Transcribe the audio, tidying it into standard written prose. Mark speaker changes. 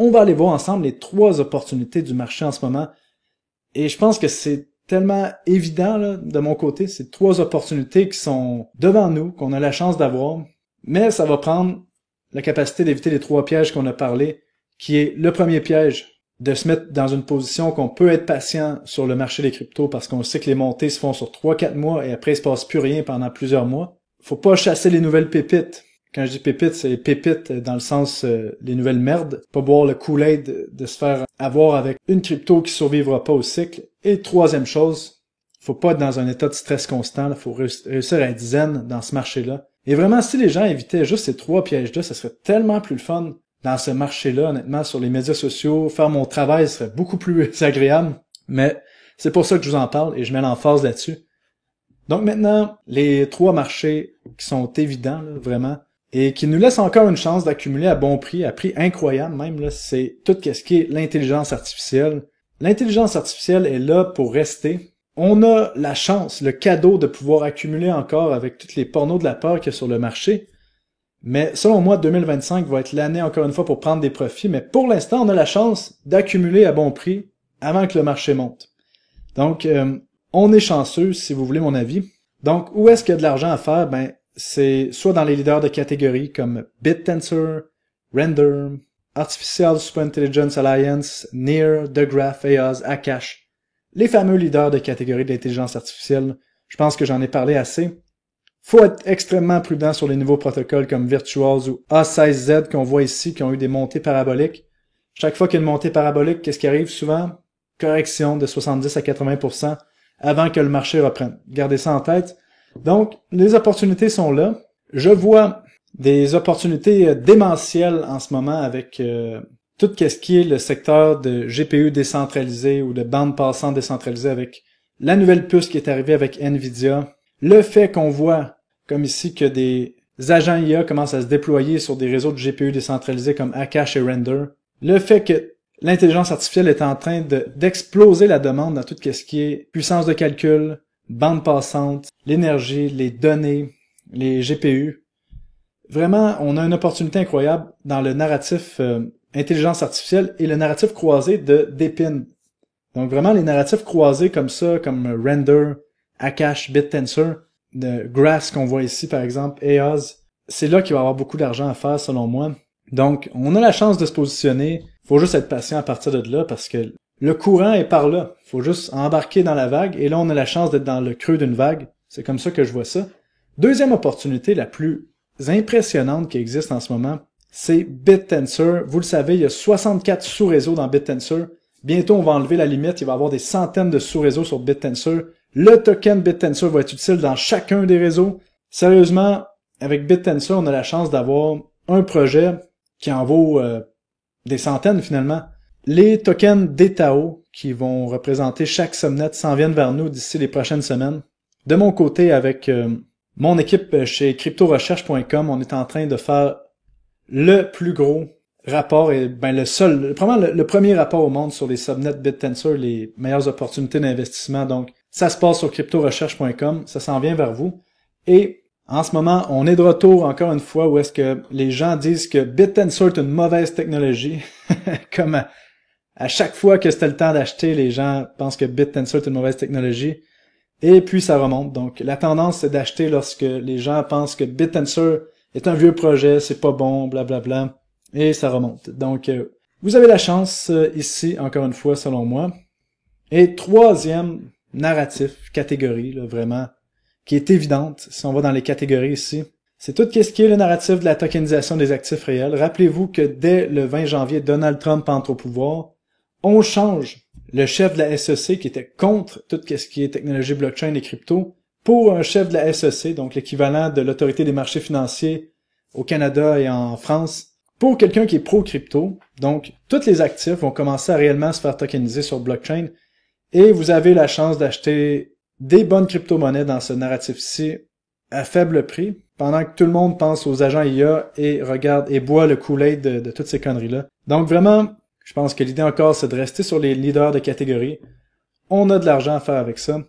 Speaker 1: on va aller voir ensemble les 3 opportunités du marché en ce moment. Et je pense que c'est tellement évident là, de mon côté, c'est 3 opportunités qui sont devant nous, qu'on a la chance d'avoir, mais ça va prendre la capacité d'éviter les 3 pièges qu'on a parlé, qui est le premier piège, de se mettre dans une position qu'on peut être patient sur le marché des cryptos parce qu'on sait que les montées se font sur 3-4 mois et après il se passe plus rien pendant plusieurs mois. Faut pas chasser les nouvelles pépites. Quand je dis pépites, c'est pépites dans le sens les nouvelles merdes. Pas boire le Kool-Aid de se faire avoir avec une crypto qui survivra pas au cycle. Et 3e chose, faut pas être dans un état de stress constant. Faut réussir à être zen dans ce marché-là. Et vraiment, si les gens évitaient juste ces 3 pièges-là, ça serait tellement plus le fun dans ce marché-là, honnêtement, sur les médias sociaux. Faire mon travail serait beaucoup plus agréable. Mais c'est pour ça que je vous en parle et je mets l'emphase là-dessus. Donc maintenant, les 3 marchés qui sont évidents, là, vraiment, et qui nous laissent encore une chance d'accumuler à bon prix, à prix incroyable même, là, c'est tout ce qui est l'intelligence artificielle. L'intelligence artificielle est là pour rester. On a la chance, le cadeau de pouvoir accumuler encore avec toutes les pornos de la peur qu'il y a sur le marché. Mais selon moi, 2025 va être l'année encore une fois pour prendre des profits, mais pour l'instant, on a la chance d'accumuler à bon prix avant que le marché monte. Donc, on est chanceux, si vous voulez mon avis. Donc, où est-ce qu'il y a de l'argent à faire? Ben, c'est soit dans les leaders de catégories comme BitTensor, Render, Artificial Superintelligence Alliance, Near, TheGraph, EOS, Akash. Les fameux leaders de catégories d'intelligence artificielle. Je pense que j'en ai parlé assez. Faut être extrêmement prudent sur les nouveaux protocoles comme Virtuals ou A16Z qu'on voit ici, qui ont eu des montées paraboliques. Chaque fois qu'il y a une montée parabolique, qu'est-ce qui arrive souvent? Correction de 70 à 80% avant que le marché reprenne. Gardez ça en tête. Donc, les opportunités sont là. Je vois des opportunités démentielles en ce moment avec tout ce qui est le secteur de GPU décentralisé ou de bande passante décentralisée avec la nouvelle puce qui est arrivée avec Nvidia. Le fait qu'on voit, comme ici, que des agents IA commencent à se déployer sur des réseaux de GPU décentralisés comme Akash et Render. Le fait que l'intelligence artificielle est en train d'exploser la demande dans tout ce qui est puissance de calcul, bande passante, l'énergie, les données, les GPU. Vraiment, on a une opportunité incroyable dans le narratif intelligence artificielle et le narratif croisé de DePIN. Donc vraiment, les narratifs croisés comme ça, comme Render, Akash, BitTensor, de Graphs qu'on voit ici par exemple, EOS, c'est là qu'il va y avoir beaucoup d'argent à faire selon moi. Donc, on a la chance de se positionner. Faut juste être patient à partir de là parce que le courant est par là. Faut juste embarquer dans la vague et là, on a la chance d'être dans le creux d'une vague. C'est comme ça que je vois ça. Deuxième opportunité, la plus impressionnante qui existe en ce moment, c'est BitTensor. Vous le savez, il y a 64 sous-réseaux dans BitTensor. Bientôt, on va enlever la limite. Il va y avoir des centaines de sous-réseaux sur BitTensor. Le token BitTensor va être utile dans chacun des réseaux. Sérieusement, avec BitTensor, on a la chance d'avoir un projet qui en vaut des centaines finalement. Les tokens d'ETAO qui vont représenter chaque subnet s'en viennent vers nous d'ici les prochaines semaines. De mon côté, avec mon équipe chez cryptorecherche.com, on est en train de faire le plus gros rapport et probablement le premier rapport au monde sur les subnets BitTensor, les meilleures opportunités d'investissement. Donc, ça se passe sur cryptorecherche.com, ça s'en vient vers vous. Et en ce moment, on est de retour encore une fois où est-ce que les gens disent que BitTensor est une mauvaise technologie. Comme à chaque fois que c'était le temps d'acheter, les gens pensent que BitTensor est une mauvaise technologie. Et puis ça remonte. Donc la tendance c'est d'acheter lorsque les gens pensent que BitTensor est un vieux projet, c'est pas bon, blablabla. Et ça remonte. Donc vous avez la chance ici, encore une fois, selon moi. Et troisième narratif, catégorie, là, vraiment, qui est évidente, si on va dans les catégories ici, c'est tout ce qui est le narratif de la tokenisation des actifs réels. Rappelez-vous que dès le 20 janvier, Donald Trump entre au pouvoir, on change le chef de la SEC qui était contre tout ce qui est technologie blockchain et crypto pour un chef de la SEC, donc l'équivalent de l'autorité des marchés financiers au Canada et en France, pour quelqu'un qui est pro-crypto. Donc, tous les actifs vont commencer à réellement se faire tokeniser sur blockchain et vous avez la chance d'acheter des bonnes crypto-monnaies dans ce narratif-ci à faible prix, pendant que tout le monde pense aux agents IA et regarde et boit le Kool-Aid de toutes ces conneries-là. Donc vraiment, je pense que l'idée encore, c'est de rester sur les leaders de catégorie. On a de l'argent à faire avec ça.